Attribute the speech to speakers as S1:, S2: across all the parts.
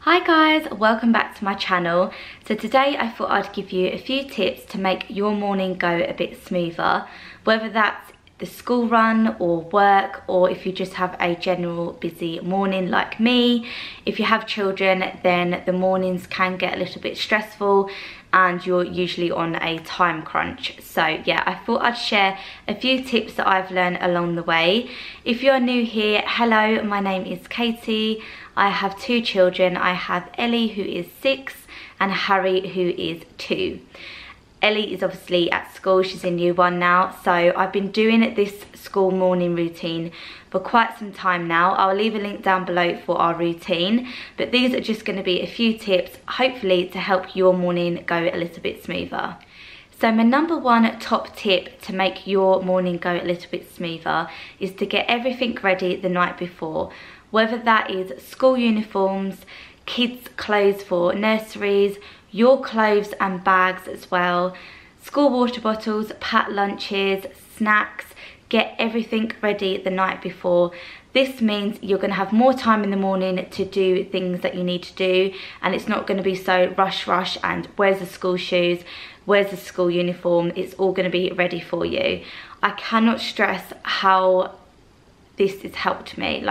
S1: Hi guys, welcome back to my channel. So today I thought I'd give you a few tips to make your morning go a bit smoother, whether that's the school run or work, or if you just have a general busy morning like me. If you have children, then the mornings can get a little bit stressful and you're usually on a time crunch. So yeah, I thought I'd share a few tips that I've learned along the way. If you're new here, hello, my name is Katie. I have two children. I have Ellie, who is 6, and Harry, who is 2. Ellie is obviously at school, she's in year 1 now, so I've been doing this school morning routine for quite some time now. I'll leave a link down below for our routine, but these are just going to be a few tips, hopefully to help your morning go a little bit smoother. So my number 1 top tip to make your morning go a little bit smoother is to get everything ready the night before, whether that is school uniforms, kids' clothes for nurseries, your clothes and bags as well, school water bottles, packed lunches, snacks. Get everything ready the night before. This means you're going to have more time in the morning to do things that you need to do, and it's not going to be so rush and where's the school shoes, where's the school uniform. It's all going to be ready for you. I cannot stress how this has helped me.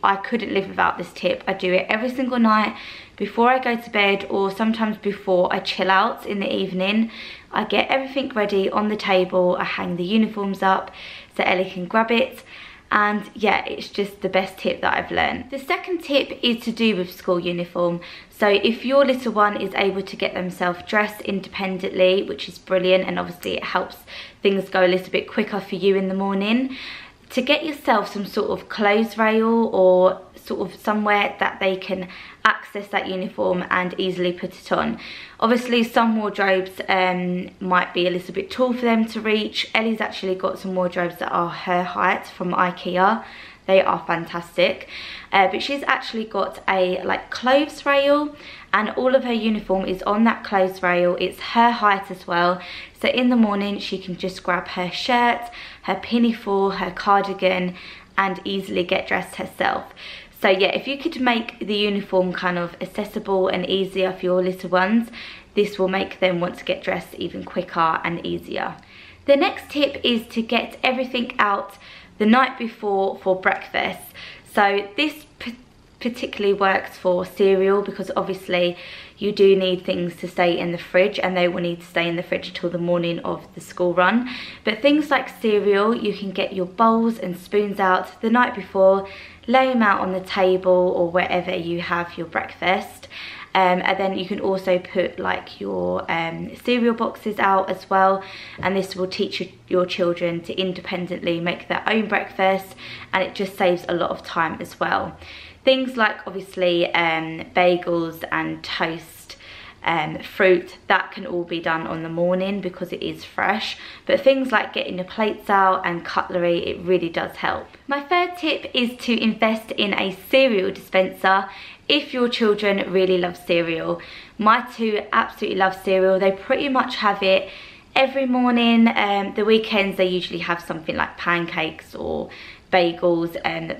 S1: I couldn't live without this tip. I do it every single night before I go to bed, or sometimes before I chill out in the evening. I get everything ready on the table. I hang the uniforms up so Ellie can grab it. And yeah, it's just the best tip that I've learned. The second tip is to do with school uniform. So if your little one is able to get themselves dressed independently, which is brilliant, and obviously it helps things go a little bit quicker for you in the morning, to get yourself some sort of clothes rail or sort of somewhere that they can access that uniform and easily put it on. Obviously some wardrobes might be a little bit tall for them to reach. Ellie's actually got some wardrobes that are her height from IKEA. They are fantastic, but she's actually got a clothes rail, and all of her uniform is on that clothes rail. It's her height as well, so in the morning she can just grab her shirt, her pinafore, her cardigan, and easily get dressed herself. So yeah, if you could make the uniform kind of accessible and easier for your little ones, this will make them want to get dressed even quicker and easier. The next tip is to get everything out the night before for breakfast. So this particularly works for cereal, because obviously you do need things to stay in the fridge, and they will need to stay in the fridge until the morning of the school run. But things like cereal, you can get your bowls and spoons out the night before, lay them out on the table or wherever you have your breakfast. And then you can also put your cereal boxes out as well, and this will teach your children to independently make their own breakfast, and it just saves a lot of time as well. Things like obviously bagels and toast, fruit, that can all be done on the morning because it is fresh, but things like getting the plates out and cutlery, it really does help. My third tip is to invest in a cereal dispenser if your children really love cereal. My 2 absolutely love cereal. They pretty much have it every morning. The weekends they usually have something like pancakes or bagels,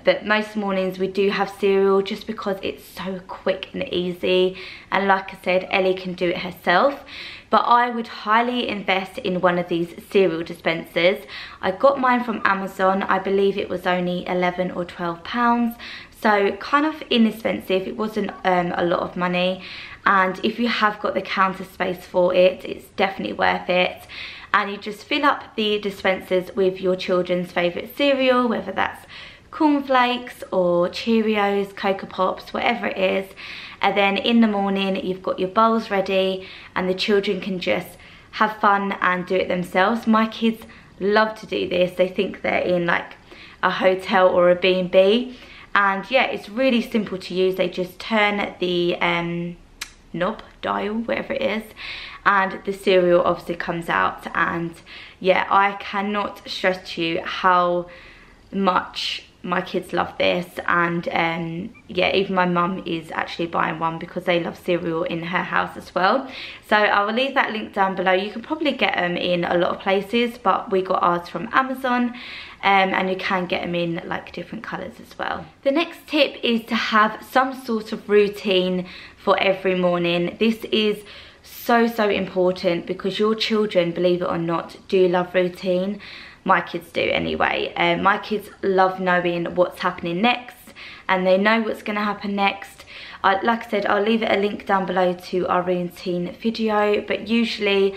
S1: but most mornings we do have cereal just because it's so quick and easy, and like I said, Ellie can do it herself. But I would highly invest in one of these cereal dispensers. I got mine from Amazon. I believe it was only £11 or £12, so kind of inexpensive. It wasn't a lot of money, and if you have got the counter space for it, it's definitely worth it. And you just fill up the dispensers with your children's favourite cereal, whether that's cornflakes or Cheerios, Cocoa Pops, whatever it is. And then in the morning you've got your bowls ready, and the children can just have fun and do it themselves. My kids love to do this. They think they're in a hotel or a B&B. And yeah, it's really simple to use. They just turn the knob, dial, whatever it is, and the cereal obviously comes out. And yeah, I cannot stress to you how much my kids love this, and yeah, even my mum is actually buying one because they love cereal in her house as well. So I will leave that link down below. You can probably get them in a lot of places, but we got ours from Amazon, and you can get them in like different colours as well. The next tip is to have some sort of routine for every morning. This is so important because your children, believe it or not, do love routine. My kids do anyway. My kids love knowing what's happening next, and they know what's going to happen next. Like I said, I'll leave a link down below to our routine video, but usually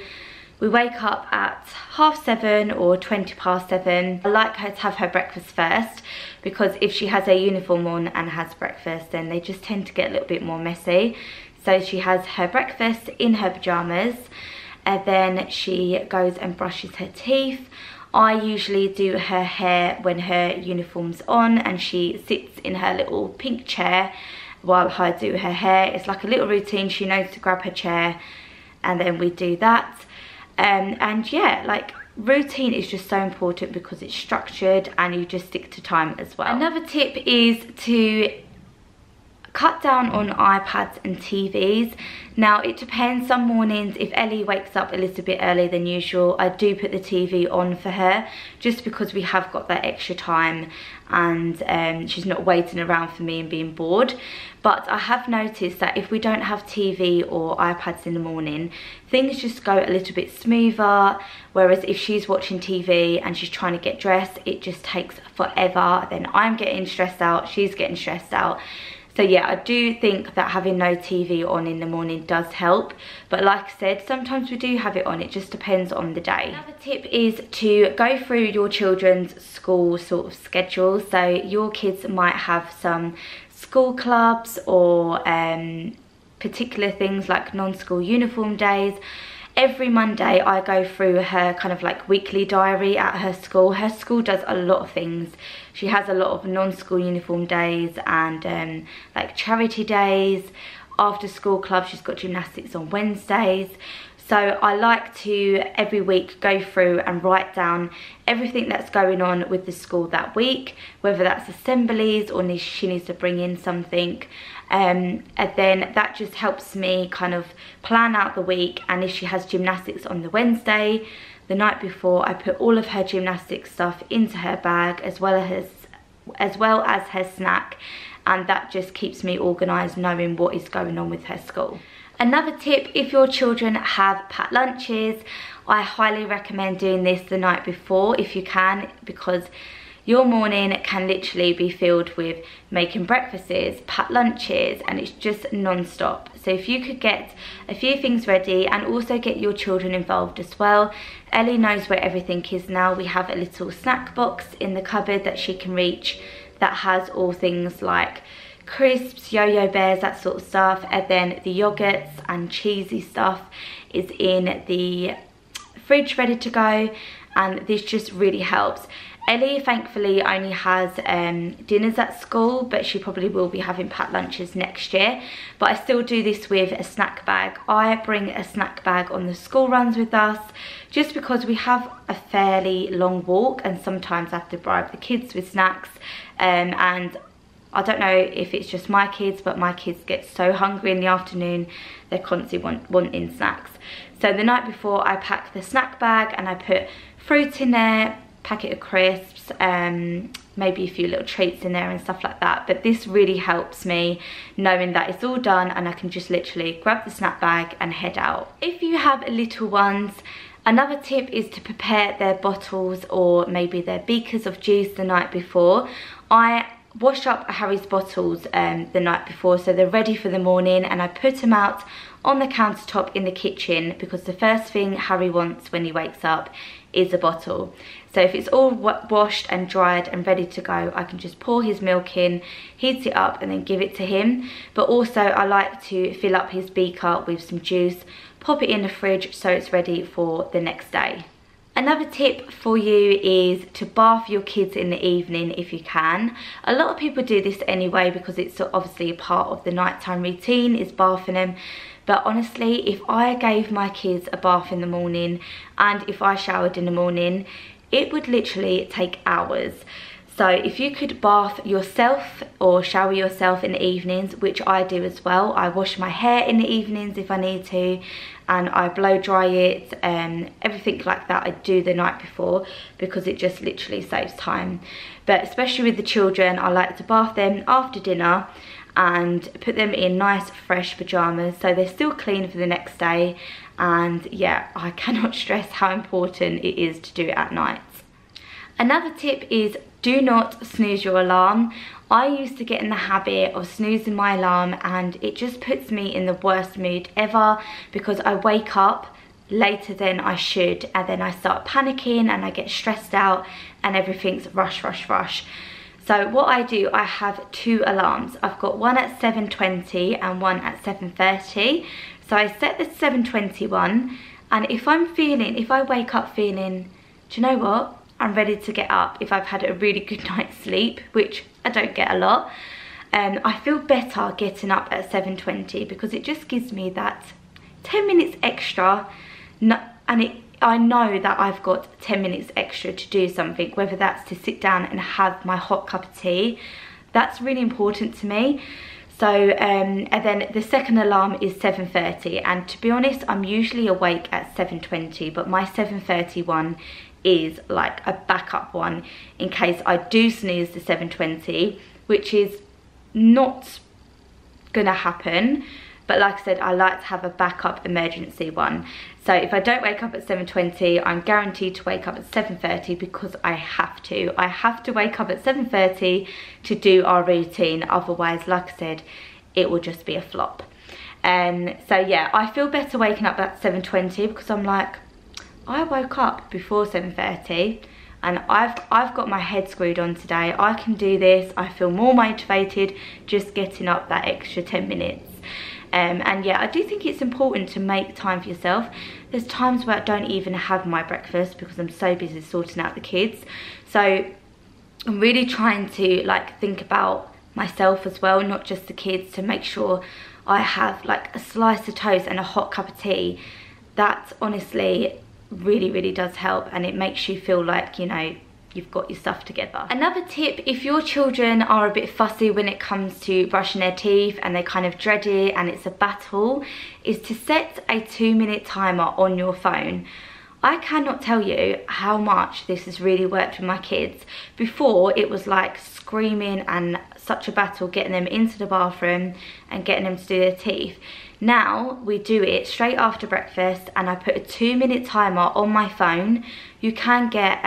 S1: we wake up at 7:30 or 7:20. I like her to have her breakfast first, because if she has her uniform on and has breakfast, then they just tend to get a little bit more messy. So she has her breakfast in her pyjamas, and then she goes and brushes her teeth. I usually do her hair when her uniform's on, and she sits in her little pink chair while I do her hair. It's like a little routine. She knows to grab her chair, and then we do that. And yeah, like, routine is just so important because it's structured and you just stick to time as well. Another tip is to cut down on iPads and TVs. Now, it depends. Some mornings, if Ellie wakes up a little bit earlier than usual, I do put the TV on for her, just because we have got that extra time, and she's not waiting around for me and being bored. But I have noticed that if we don't have TV or iPads in the morning, things just go a little bit smoother. Whereas if she's watching TV and she's trying to get dressed, it just takes forever. Then I'm getting stressed out, she's getting stressed out. So yeah, I do think that having no TV on in the morning does help. But like I said, sometimes we do have it on. It just depends on the day. Another tip is to go through your children's school sort of schedule. So your kids might have some school clubs or particular things like non-school uniform days. Every Monday I go through her kind of like weekly diary at her school. Her school does a lot of things. She has a lot of non-school uniform days and like charity days. After school club, she's got gymnastics on Wednesdays. So I like to every week go through and write down everything that's going on with the school that week, whether that's assemblies or she needs to bring in something. And then that just helps me kind of plan out the week. And if she has gymnastics on the Wednesday, the night before, I put all of her gymnastics stuff into her bag, as well as her snack, and that just keeps me organised, knowing what is going on with her school. Another tip, if your children have packed lunches, I highly recommend doing this the night before if you can, because your morning can literally be filled with making breakfasts, packed lunches, and it's just non-stop. So if you could get a few things ready and also get your children involved as well. Ellie knows where everything is now. We have a little snack box in the cupboard that she can reach that has all things like crisps, yo-yo bears, that sort of stuff, and then the yogurts and cheesy stuff is in the fridge ready to go, and this just really helps. Ellie thankfully only has dinners at school, but she probably will be having packed lunches next year. But I still do this with a snack bag. I bring a snack bag on the school runs with us, just because we have a fairly long walk and sometimes I have to bribe the kids with snacks. And I don't know if it's just my kids, but my kids get so hungry in the afternoon, they're constantly wanting snacks. So the night before, I pack the snack bag and I put fruit in there, packet of crisps, maybe a few little treats in there and stuff like that. But this really helps me knowing that it's all done and I can just literally grab the snack bag and head out. If you have little ones, another tip is to prepare their bottles or maybe their beakers of juice the night before. I wash up Harry's bottles the night before, so they're ready for the morning, and I put them out on the countertop in the kitchen, because the first thing Harry wants when he wakes up is a bottle. So if it's all washed and dried and ready to go, I can just pour his milk in, heat it up, and then give it to him. But also I like to fill up his beaker with some juice, pop it in the fridge so it's ready for the next day. Another tip for you is to bath your kids in the evening if you can. A lot of people do this anyway because it's obviously a part of the nighttime routine, is bathing them. But honestly, if I gave my kids a bath in the morning and if I showered in the morning, it would literally take hours. So if you could bath yourself or shower yourself in the evenings, which I do as well. I wash my hair in the evenings if I need to, and I blow dry it, everything like that I do the night before, because it just literally saves time. But especially with the children, I like to bath them after dinner and put them in nice fresh pajamas so they're still clean for the next day. And yeah, I cannot stress how important it is to do it at night. Another tip is do not snooze your alarm. I used to get in the habit of snoozing my alarm, and it just puts me in the worst mood ever, because I wake up later than I should, and then I start panicking and I get stressed out and everything's rush, rush, rush. So what I do, I have 2 alarms. I've got one at 7:20 and one at 7:30. So I set the 7:20 one, and if I wake up feeling, do you know what? I'm ready to get up, if I've had a really good night's sleep, which I don't get a lot. I feel better getting up at 7:20 because it just gives me that 10 minutes extra, I know that I've got 10 minutes extra to do something, whether that's to sit down and have my hot cup of tea. That's really important to me. So, and then the second alarm is 7:30, and to be honest, I'm usually awake at 7:20, but my 7:30 one is like a backup one in case I do snooze the 7:20, which is not gonna happen. But like I said, I like to have a backup emergency one. So if I don't wake up at 7:20, I'm guaranteed to wake up at 7:30 because I have to. I have to wake up at 7:30 to do our routine. Otherwise, like I said, it will just be a flop. So yeah, I feel better waking up at 7:20 because I'm like, I woke up before 7:30 and I've got my head screwed on today. I can do this. I feel more motivated just getting up that extra 10 minutes. And yeah, I do think it's important to make time for yourself. There's times where I don't even have my breakfast because I'm so busy sorting out the kids. So I'm really trying to like think about myself as well, not just the kids, to make sure I have like a slice of toast and a hot cup of tea. That honestly really does help, and it makes you feel like, you know, you've got your stuff together. Another tip, if your children are a bit fussy when it comes to brushing their teeth and they kind of dread it and it's a battle, is to set a 2-minute timer on your phone. I cannot tell you how much this has really worked with my kids. Before, it was like screaming and such a battle getting them into the bathroom and getting them to do their teeth. Now we do it straight after breakfast, and I put a 2-minute timer on my phone. You can get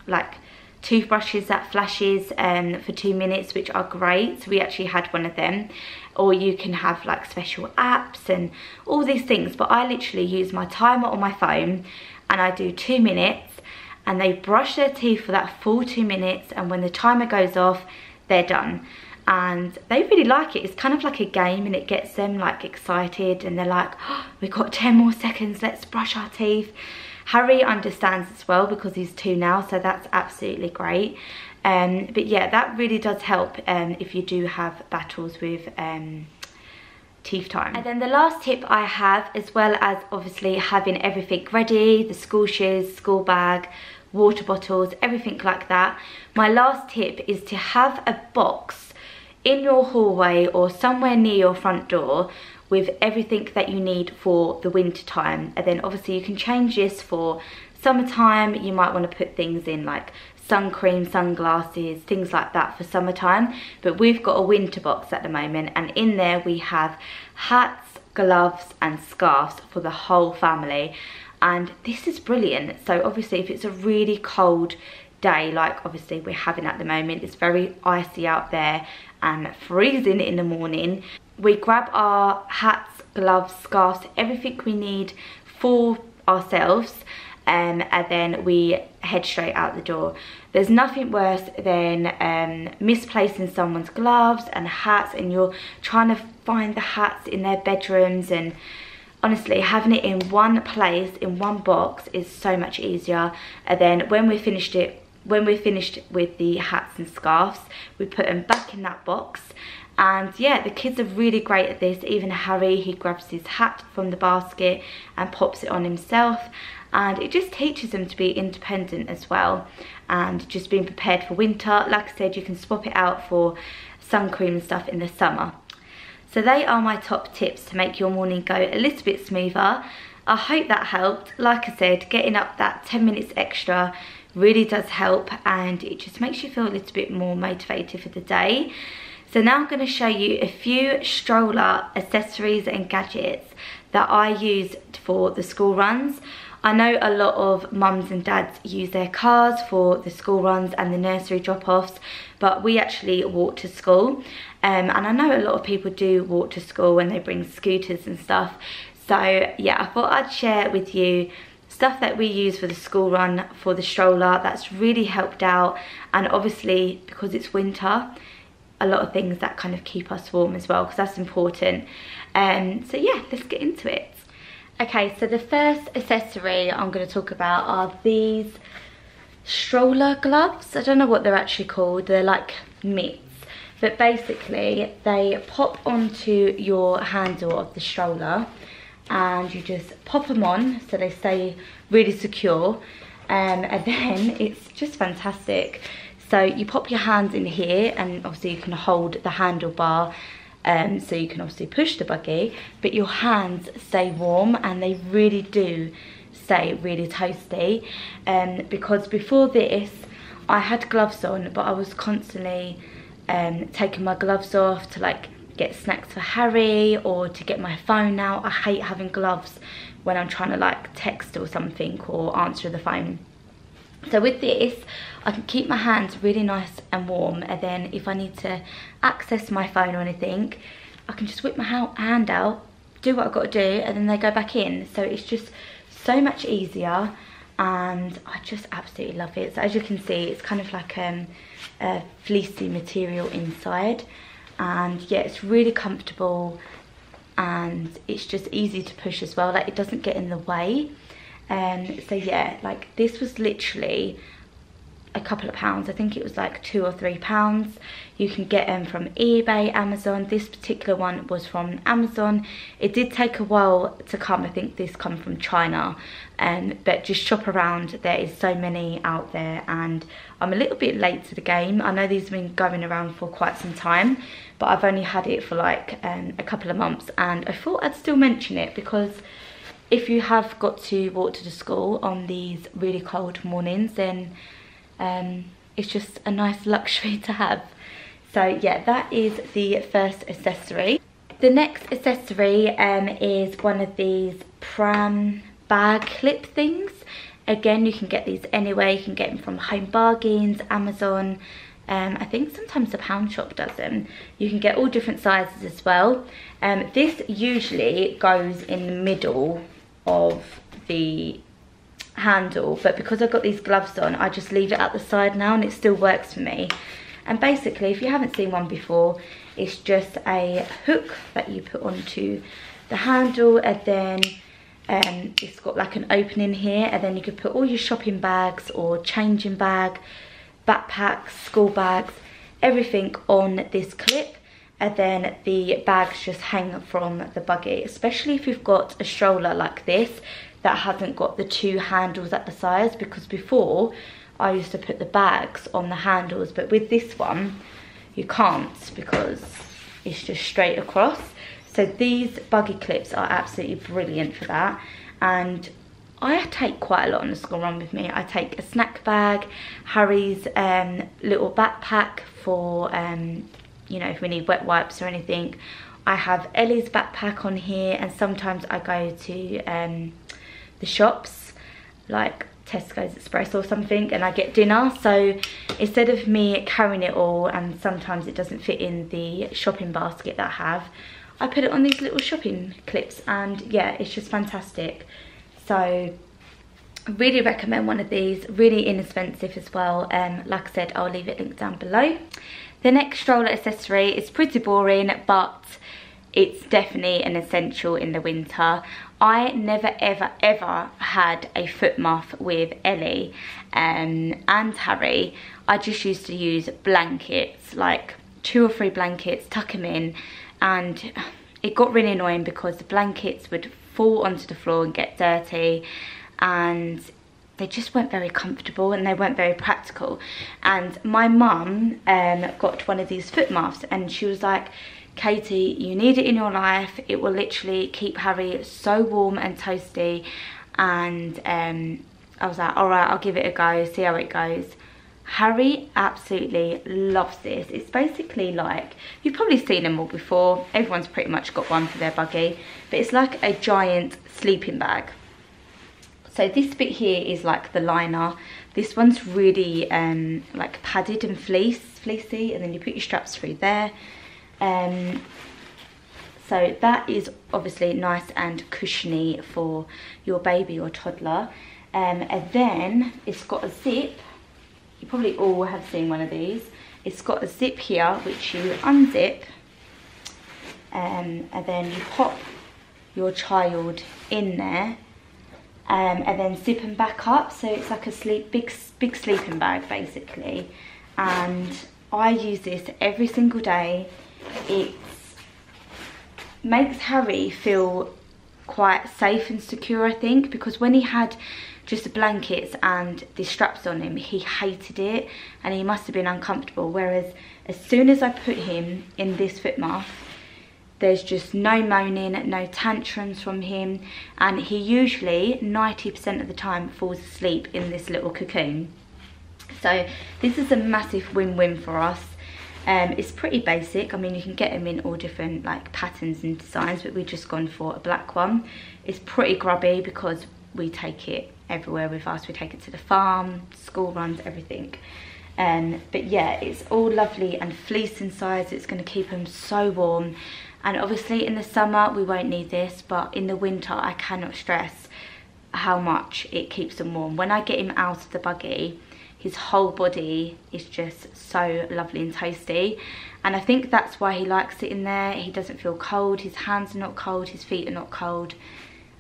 S1: like toothbrushes that flashes for 2 minutes, which are great. We actually had one of them. Or you can have like special apps and all these things, but I literally use my timer on my phone and I do 2 minutes, and they brush their teeth for that full 2 minutes, and when the timer goes off, they're done. And they really like it. It's kind of like a game, and it gets them like excited, and they're like, oh, we've got 10 more seconds, let's brush our teeth. Harry understands as well because he's 2 now, so that's absolutely great. But yeah, that really does help if you do have battles with teeth time. And then the last tip I have, as well as obviously having everything ready, the school shoes, school bag, water bottles, everything like that, my last tip is to have a box in your hallway or somewhere near your front door with everything that you need for the winter time. And then obviously you can change this for summertime. You might want to put things in like sun cream, sunglasses, things like that for summertime. But we've got a winter box at the moment, and in there we have hats, gloves and scarves for the whole family. And this is brilliant. So obviously if it's a really cold day, like obviously we're having at the moment, it's very icy out there and freezing in the morning, we grab our hats, gloves, scarves, everything we need for ourselves, and then we head straight out the door. There's nothing worse than misplacing someone's gloves and hats, and you're trying to find the hats in their bedrooms, and honestly having it in one place, in one box, is so much easier. And then when we're finished with the hats and scarves, we put them back in that box, And yeah, the kids are really great at this. Even Harry, he grabs his hat from the basket and pops it on himself, and it just teaches them to be independent as well, and just being prepared for winter. Like I said, you can swap it out for sun cream and stuff in the summer. So they are my top tips to make your morning go a little bit smoother. I hope that helped. Like I said, getting up that 10 minutes extra really does help, and it just makes you feel a little bit more motivated for the day. So now I'm going to show you a few stroller accessories and gadgets that I use for the school runs. I know a lot of mums and dads use their cars for the school runs and the nursery drop-offs, but we actually walk to school. And I know a lot of people do walk to school when they bring scooters and stuff. So yeah, I thought I'd share with you stuff that we use for the school run for the stroller that's really helped out. And obviously, because it's winter, a lot of things that kind of keep us warm as well, because that's important. So yeah, let's get into it. Okay, so the first accessory I'm going to talk about are these stroller gloves. I don't know what they're actually called. They're like mitts, but basically they pop onto your handle of the stroller, and you just pop them on so they stay really secure, and then it's just fantastic. So you pop your hands in here, and obviously you can hold the handlebar, so you can obviously push the buggy, but your hands stay warm, and they really do stay really toasty. Because before this I had gloves on, but I was constantly taking my gloves off to like get snacks for Harry or to get my phone out. I hate having gloves when I'm trying to like text or something or answer the phone. So with this, I can keep my hands really nice and warm, and then if I need to access my phone or anything, I can just whip my hand out, do what I've got to do, and then they go back in. So it's just so much easier, and I just absolutely love it. So as you can see, it's kind of like a fleecy material inside, and yeah, it's really comfortable, and it's just easy to push as well, like it doesn't get in the way. So yeah, like this was literally a couple of pounds. I think it was like £2 or £3. You can get them from eBay, Amazon. This particular one was from Amazon. It did take a while to come. I think this come from China, but just shop around. There is so many out there, and I'm a little bit late to the game. I know these have been going around for quite some time, but I've only had it for like a couple of months, and I thought I'd still mention it because if you have got to walk to the school on these really cold mornings, then it's just a nice luxury to have. So yeah, that is the first accessory. The next accessory is one of these pram bag clip things. Again, you can get these anywhere. You can get them from Home Bargains, Amazon. I think sometimes the Pound Shop does them. You can get all different sizes as well. This usually goes in the middle of the handle, but because I've got these gloves on, I just leave it at the side now, and it still works for me. And basically, if you haven't seen one before, it's just a hook that you put onto the handle, and then it's got like an opening here, and then you could put all your shopping bags or changing bag, backpacks, school bags, everything on this clip, and then the bags just hang from the buggy. Especially if you've got a stroller like this that hasn't got the two handles at the sides, because before I used to put the bags on the handles, but with this one you can't because it's just straight across. So these buggy clips are absolutely brilliant for that. And I take quite a lot on the school run with me. I take a snack bag, Harry's little backpack for you know, if we need wet wipes or anything. I have Ellie's backpack on here, and sometimes I go to the shops like Tesco's Express or something, and I get dinner. So instead of me carrying it all, and sometimes it doesn't fit in the shopping basket that I have, I put it on these little shopping clips, and yeah, it's just fantastic. So I really recommend one of these, really inexpensive as well. Like I said, I'll leave it linked down below. The next stroller accessory is pretty boring, but it's definitely an essential in the winter. I never ever had a foot muff with Ellie and Harry. I just used to use blankets, like 2 or 3 blankets, tuck them in, and it got really annoying because the blankets would fall onto the floor and get dirty, and they just weren't very comfortable and they weren't very practical. And my mum got one of these foot muffs, and she was like, Katie, you need it in your life. It will literally keep Harry so warm and toasty. And I was like, all right, I'll give it a go, see how it goes. Harry absolutely loves this. It's basically like, you've probably seen them all before. Everyone's pretty much got one for their buggy, but it's like a giant sleeping bag. So this bit here is like the liner. This one's really like padded and fleecy, and then you put your straps through there. So that is obviously nice and cushiony for your baby or toddler. And then it's got a zip. You probably all have seen one of these. It's got a zip here which you unzip, and then you pop your child in there, and then zip them back up, so it's like a big sleeping bag basically. And I use this every single day. It makes Harry feel quite safe and secure, I think, because when he had just the blankets and the straps on him, he hated it and he must have been uncomfortable. Whereas as soon as I put him in this foot muff, there's just no moaning, no tantrums from him, and he usually 90% of the time falls asleep in this little cocoon. So this is a massive win-win for us. It's pretty basic. I mean, you can get them in all different like patterns and designs, but we've just gone for a black one. It's pretty grubby because we take it everywhere with us. We take it to the farm, school runs, everything. But yeah, it's all lovely and fleece inside, so it's going to keep them so warm. And obviously in the summer we won't need this, but in the winter I cannot stress how much it keeps them warm. When I get him out of the buggy, his whole body is just so lovely and toasty, and I think that's why he likes it in there. He doesn't feel cold, his hands are not cold, his feet are not cold,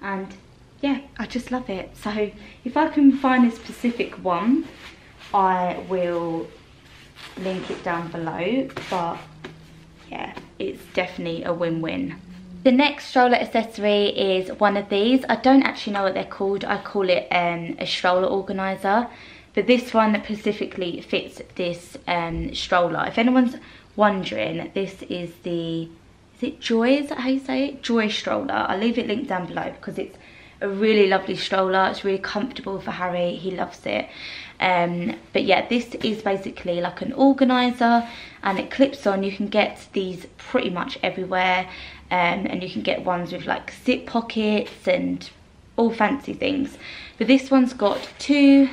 S1: and yeah, I just love it. So if I can find a specific one, I will link it down below, but yeah, it's definitely a win-win. The next stroller accessory is one of these. I don't actually know what they're called. I call it a stroller organizer, but this one specifically fits this stroller. If anyone's wondering, this is the, is it Joy, is that how you say it? Joy stroller. I'll leave it linked down below because it's a really lovely stroller. It's really comfortable for Harry, he loves it. But yeah, this is basically like an organizer, and it clips on. You can get these pretty much everywhere, and you can get ones with like zip pockets and all fancy things. But this one's got 2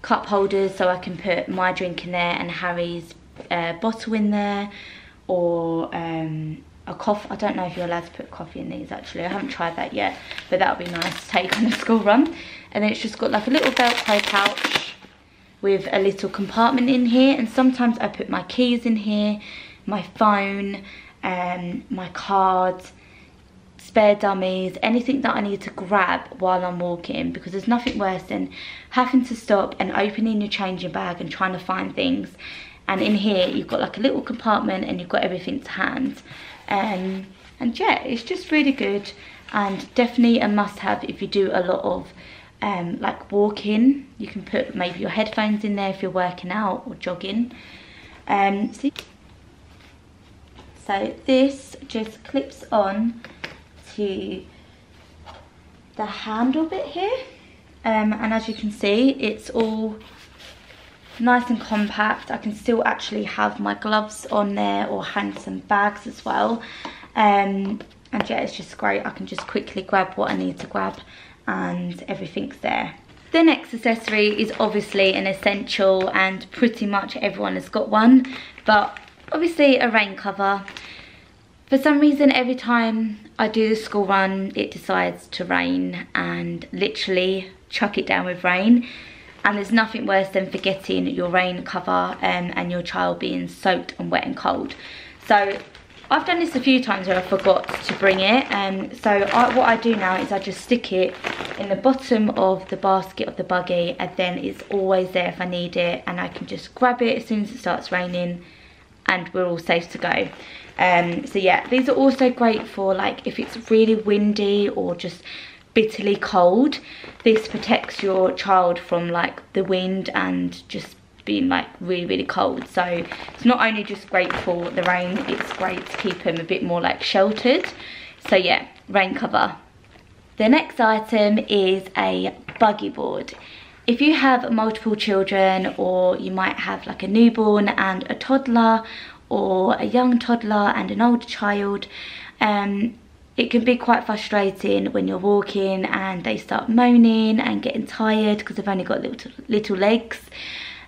S1: cup holders, so I can put my drink in there and Harry's bottle in there, or a coffee. I don't know if you're allowed to put coffee in these actually. I haven't tried that yet, but that would be nice to take on a school run. And then it's just got like a little Velcro pouch with a little compartment in here, and sometimes I put my keys in here, my phone, my cards, spare dummies, anything that I need to grab while I'm walking, because there's nothing worse than having to stop and opening your changing bag and trying to find things. And in here you've got like a little compartment and you've got everything to hand. And yeah, it's just really good, and definitely a must-have if you do a lot of like walking. You can put maybe your headphones in there if you're working out or jogging. So this just clips on to the handle bit here, and as you can see, it's all nice and compact. I can still actually have my gloves on there or hang some bags as well, and yeah, it's just great. I can just quickly grab what I need to grab and everything's there. The next accessory is obviously an essential, and pretty much everyone has got one, but obviously a rain cover. For some reason, every time I do the school run, it decides to rain and literally chuck it down with rain. And there's nothing worse than forgetting your rain cover and your child being soaked and wet and cold. So I've done this a few times where I forgot to bring it. What I do now is I just stick it in the bottom of the basket of the buggy, and then it's always there if I need it, and I can just grab it as soon as it starts raining and we're all safe to go. So yeah, these are also great for like if it's really windy or just bitterly cold. This protects your child from like the wind and just being like really cold. So it's not only just great for the rain, it's great to keep them a bit more like sheltered. So yeah, rain cover. The next item is a buggy board. If you have multiple children, or you might have like a newborn and a toddler, or a young toddler and an older child, it can be quite frustrating when you're walking and they start moaning and getting tired because they've only got little legs.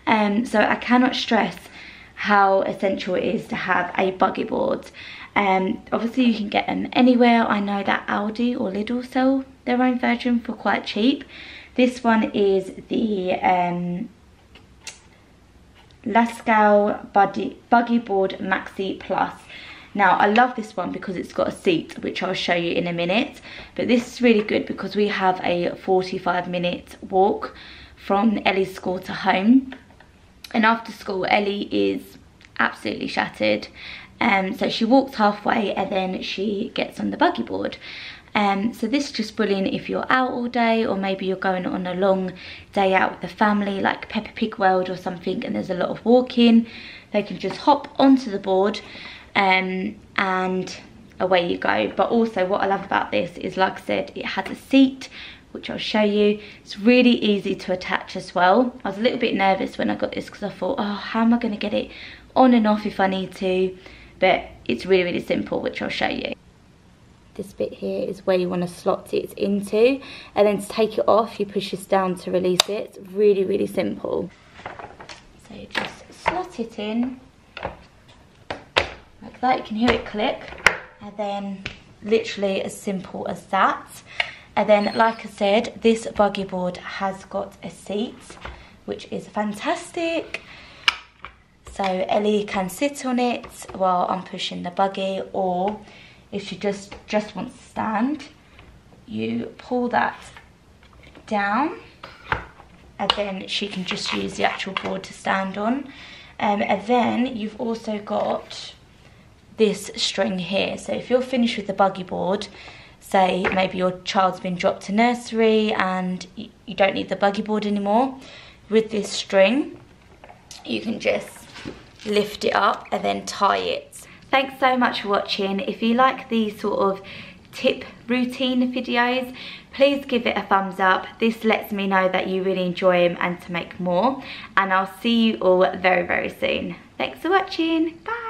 S1: So I cannot stress how essential it is to have a buggy board. Obviously you can get them anywhere. I know that Aldi or Lidl sell their own version for quite cheap. This one is the Lascaux Buggy Board Maxi Plus. Now I love this one because it's got a seat, which I'll show you in a minute, but this is really good because we have a 45-minute walk from Ellie's school to home, and after school Ellie is absolutely shattered, so she walks halfway and then she gets on the buggy board. So this is just brilliant if you're out all day, or maybe you're going on a long day out with the family like Peppa Pig World or something, and there's a lot of walking. They can just hop onto the board and away you go. But also what I love about this is, like I said, it has a seat, which I'll show you. It's really easy to attach as well. I was a little bit nervous when I got this because I thought, oh, how am I going to get it on and off if I need to? But it's really simple, which I'll show you. This bit here is where you want to slot it into, and then to take it off you push this down to release it. It's really simple. So you just slot it in like that. You can hear it click, and then literally as simple as that. And then, like I said, this buggy board has got a seat, which is fantastic. So Ellie can sit on it while I'm pushing the buggy, or if she just wants to stand, you pull that down and then she can just use the actual board to stand on. And then you've also got this string here. So if you're finished with the buggy board, say maybe your child's been dropped to nursery and you don't need the buggy board anymore, with this string you can just lift it up and then tie it. Thanks so much for watching. If you like these sort of tip routine videos, please give it a thumbs up. This lets me know that you really enjoy them and to make more. And I'll see you all very soon. Thanks for watching. Bye.